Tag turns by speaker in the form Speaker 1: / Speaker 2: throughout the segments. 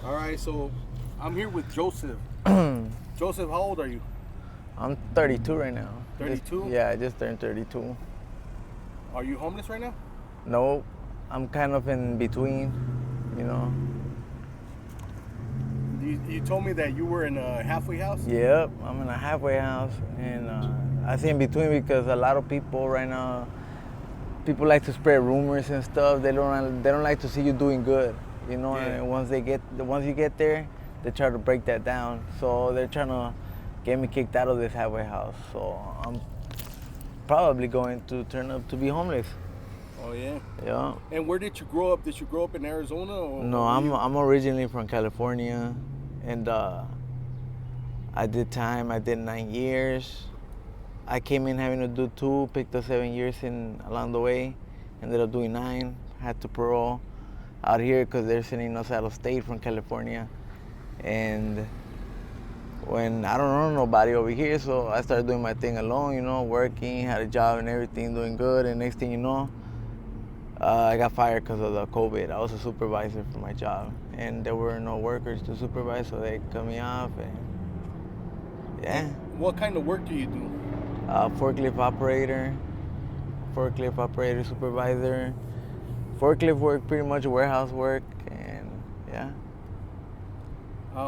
Speaker 1: All right, so I'm here with Joseph. Joseph, how old are you?
Speaker 2: I'm 32 right now.
Speaker 1: 32?
Speaker 2: Yeah, I just turned 32.
Speaker 1: Are you homeless right now?
Speaker 2: No, I'm kind of in between, you know.
Speaker 1: You told me that you were in a halfway house?
Speaker 2: Yep, I'm in a halfway house, and I say in between because a lot of people right now, people like to spread rumors and stuff. They don't like to see you doing good, you know.
Speaker 1: Yeah.
Speaker 2: And once you get there, they try to break that down. So they're trying to get me kicked out of this halfway house. So I'm probably going to turn up to be homeless.
Speaker 1: Oh, yeah.
Speaker 2: Yeah.
Speaker 1: And where did you grow up? Did you grow up in Arizona?
Speaker 2: No, I'm originally from California, and I did time. I did 9 years. I came in having to do two, picked up 7 years in along the way, ended up doing 9. Had to parole out here because they're sending us out of state from California, and when I don't know nobody over here, so I started doing my thing alone. You know, working, had a job and everything, doing good, and next thing you know. I got fired because of the COVID. I was a supervisor for my job, and there were no workers to supervise, so they cut me off. And yeah,
Speaker 1: And what kind of work do you do?
Speaker 2: forklift operator, supervisor, forklift work, pretty much warehouse work, and yeah.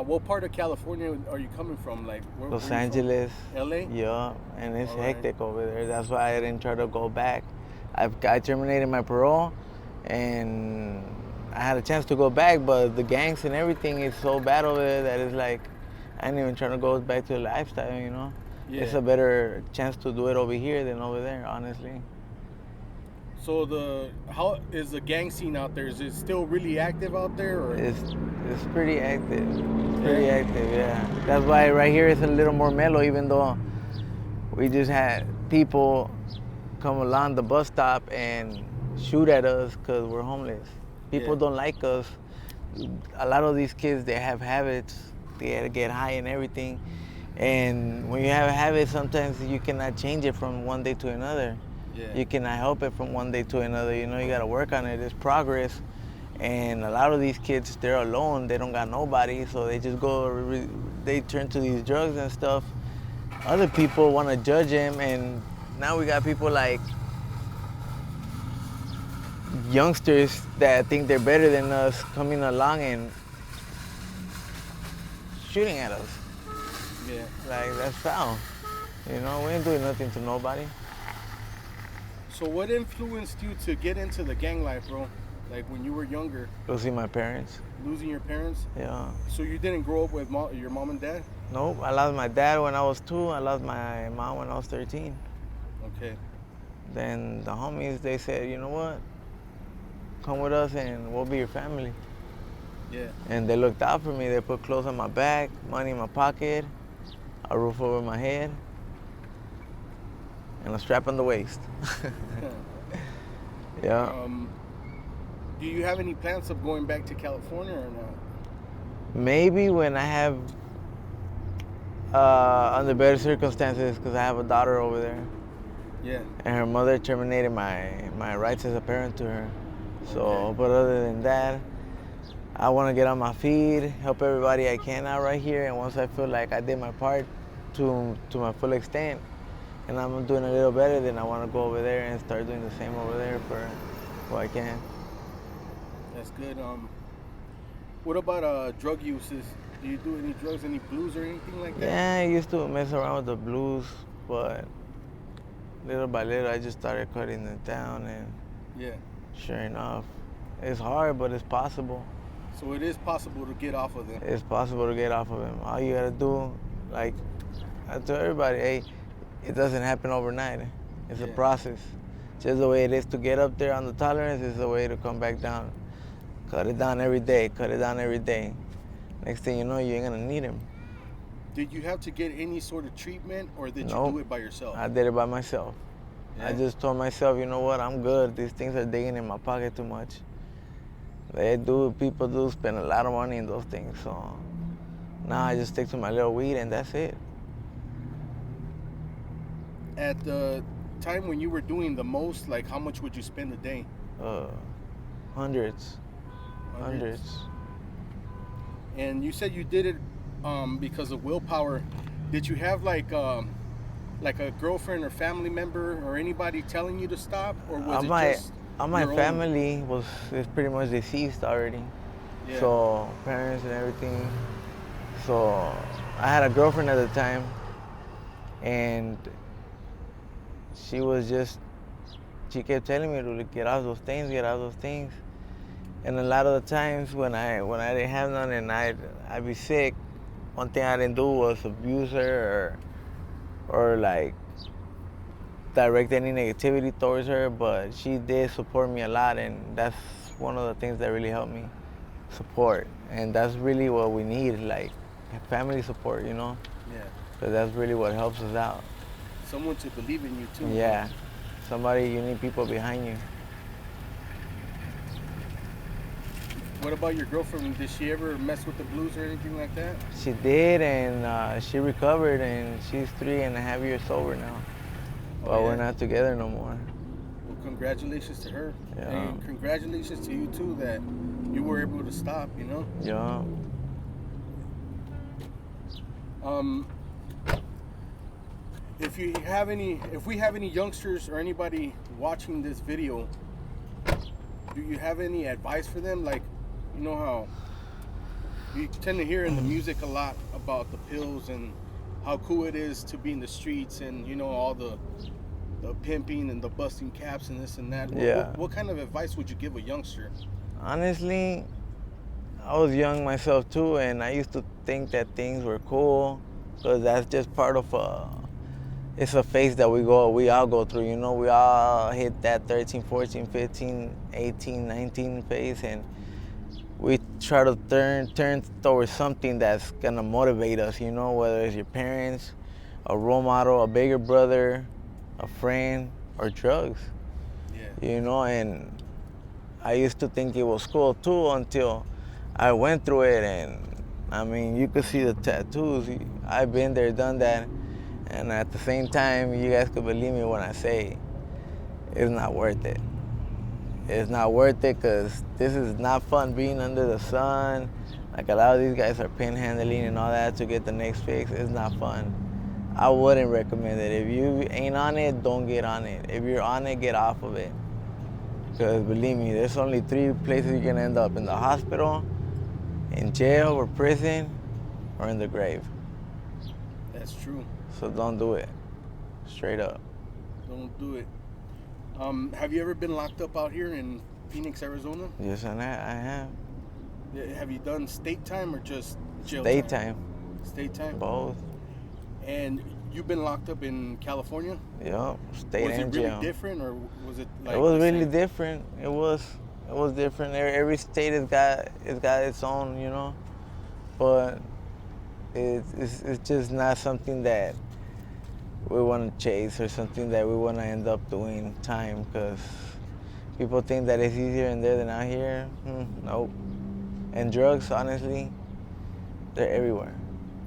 Speaker 1: What part of California are you coming from? Like, where
Speaker 2: Los
Speaker 1: you
Speaker 2: Angeles.
Speaker 1: from? LA?
Speaker 2: Yeah, and it's
Speaker 1: All right.
Speaker 2: hectic over there. That's why I didn't try to go back. I terminated my parole, and I had a chance to go back, but the gangs and everything is so bad over there that it's like I ain't even trying to go back to the lifestyle. You know, it's
Speaker 1: Yeah.
Speaker 2: a better chance to do it over here than over there, honestly.
Speaker 1: So how is the gang scene out there? Is it still really active out there? Or?
Speaker 2: It's pretty active. It's pretty
Speaker 1: Yeah.
Speaker 2: active, yeah. That's why right here it's a little more mellow, even though we just had people come along the bus stop and shoot at us because we're homeless. People
Speaker 1: Yeah.
Speaker 2: don't like us. A lot of these kids, they have habits. They get high and everything. And when you have a habit, sometimes you cannot change it from one day to another.
Speaker 1: Yeah.
Speaker 2: You cannot help it from one day to another. You know, you got to work on it. It's progress. And a lot of these kids, they're alone. They don't got nobody. So they just they turn to these drugs and stuff. Other people want to judge them. And now we got people like youngsters that think they're better than us coming along and shooting at us.
Speaker 1: Yeah.
Speaker 2: Like, that's foul. You know, we ain't doing nothing to nobody.
Speaker 1: So what influenced you to get into the gang life, bro? Like when you were younger,
Speaker 2: Losing my parents.
Speaker 1: losing your parents.
Speaker 2: Yeah.
Speaker 1: So you didn't grow up with your mom and dad?
Speaker 2: Nope. I lost my dad when I was 2. I lost my mom when I was 13.
Speaker 1: Okay.
Speaker 2: Then the homies, they said, you know what? Come with us and we'll be your family.
Speaker 1: Yeah.
Speaker 2: And they looked out for me. They put clothes on my back, money in my pocket, a roof over my head, and a strap on the waist. Yeah.
Speaker 1: Do you have any plans of going back to California or not?
Speaker 2: Maybe when I have under better circumstances, because I have a daughter over there,
Speaker 1: Yeah.
Speaker 2: and her mother terminated my rights as a parent to her. So,
Speaker 1: Okay.
Speaker 2: but other than that, I want to get on my feet, help everybody I can out right here, and once I feel like I did my part to my full extent, and I'm doing a little better, then I want to go over there and start doing the same over there for what I can.
Speaker 1: That's good. What about drug uses? Do you do any drugs, any blues or anything like that?
Speaker 2: Yeah, I used to mess around with the blues, but little by little, I just started cutting it down, and
Speaker 1: Yeah.
Speaker 2: sure enough, it's hard, but it's possible.
Speaker 1: So it is possible to get off of them.
Speaker 2: It's possible to get off of them. All you gotta do, like I tell everybody, hey, it doesn't happen overnight. It's a
Speaker 1: Yeah.
Speaker 2: process. Just the way it is to get up there on the tolerance is the way to come back down. Cut it down every day, cut it down every day. Next thing you know, you ain't gonna need him.
Speaker 1: Did you have to get any sort of treatment or did you
Speaker 2: Nope.
Speaker 1: do it by yourself?
Speaker 2: I did it by myself. I
Speaker 1: Yeah.
Speaker 2: just told myself, you know what, I'm good. These things are digging in my pocket too much. People do spend a lot of money in those things. So now I just stick to my little weed and that's it.
Speaker 1: At the time when you were doing the most, like how much would you spend a day?
Speaker 2: Hundreds. Hundreds.
Speaker 1: And you said you did it because of willpower. Did you have like a girlfriend or family member or anybody telling you to stop, or was
Speaker 2: All
Speaker 1: it
Speaker 2: my
Speaker 1: just
Speaker 2: all my
Speaker 1: your own?
Speaker 2: family is pretty much deceased already.
Speaker 1: Yeah.
Speaker 2: So parents and everything. So I had a girlfriend at the time, and she was just she kept telling me to get off those things, get off those things. And a lot of the times when I didn't have none and I'd be sick, one thing I didn't do was abuse her or like direct any negativity towards her, but she did support me a lot, and that's one of the things that really helped me, support. And that's really what we need, like family support,
Speaker 1: Yeah.
Speaker 2: because that's really what helps us out.
Speaker 1: Someone to believe in you too.
Speaker 2: Yeah, somebody, you need people behind you.
Speaker 1: What about your girlfriend? Did she ever mess with the blues or anything like that?
Speaker 2: She did, and she recovered, and she's 3.5 years sober now.
Speaker 1: Oh,
Speaker 2: But
Speaker 1: yeah?
Speaker 2: we're not together no more.
Speaker 1: Well, congratulations to her.
Speaker 2: Yeah.
Speaker 1: And congratulations to you too that you were able to stop,
Speaker 2: Yeah.
Speaker 1: Um, if we have any youngsters or anybody watching this video, do you have any advice for them? Like, you know how you tend to hear in the music a lot about the pills and how cool it is to be in the streets, and all the pimping and the busting caps and this and that.
Speaker 2: Yeah.
Speaker 1: What kind of advice would you give a youngster?
Speaker 2: Honestly, I was young myself too, and I used to think that things were cool because that's just part of it's a phase that we all go through, we all hit that 13, 14, 15, 18, 19 phase, and we try to turn towards something that's gonna motivate us, whether it's your parents, a role model, a bigger brother, a friend, or drugs.
Speaker 1: Yeah.
Speaker 2: And I used to think it was cool too until I went through it, and I mean, you could see the tattoos. I've been there, done that, and at the same time, you guys could believe me when I say it's not worth it. It's not worth it because this is not fun being under the sun. Like a lot of these guys are panhandling and all that to get the next fix. It's not fun. I wouldn't recommend it. If you ain't on it, don't get on it. If you're on it, get off of it. Because believe me, there's only 3 places you're gonna end up: in the hospital, in jail or prison, or in the grave.
Speaker 1: That's true.
Speaker 2: So don't do it. Straight up.
Speaker 1: Don't do it. Have you ever been locked up out here in Phoenix, Arizona?
Speaker 2: Yes, and I have.
Speaker 1: Have you done state time or just jail
Speaker 2: State
Speaker 1: time?
Speaker 2: time.
Speaker 1: State time.
Speaker 2: Both.
Speaker 1: And you've been locked up in California?
Speaker 2: Yep. State
Speaker 1: Was it
Speaker 2: and
Speaker 1: really
Speaker 2: jail.
Speaker 1: different, or was it like?
Speaker 2: It was
Speaker 1: the
Speaker 2: really
Speaker 1: same?
Speaker 2: different. It was different. Every state has got its own, but it's just not something that we want to chase or something that we want to end up doing time, because people think that it's easier in there than out here. Nope. And drugs, honestly, they're everywhere.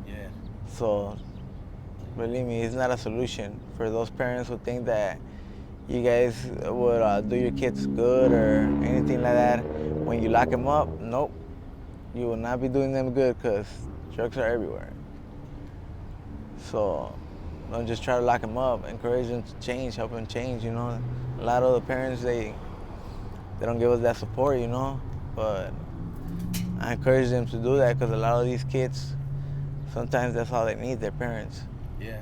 Speaker 1: Yeah.
Speaker 2: So believe me, it's not a solution for those parents who think that you guys would do your kids good or anything like that. When you lock them up, nope, you will not be doing them good, because drugs are everywhere. So don't just try to lock them up. Encourage them to change, help them change. A lot of the parents, they don't give us that support, but I encourage them to do that, because a lot of these kids, sometimes that's all they need, their parents.
Speaker 1: Yeah.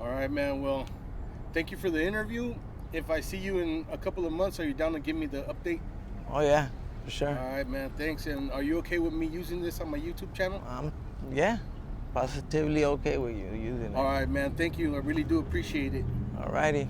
Speaker 1: All right, man. Well, thank you for the interview. If I see you in a couple of months, are you down to give me the update?
Speaker 2: Oh yeah, for sure.
Speaker 1: All right, man. Thanks. And are you okay with me using this on my YouTube channel?
Speaker 2: Yeah, positively okay with you using it.
Speaker 1: All right, man. Thank you. I really do appreciate it.
Speaker 2: All righty.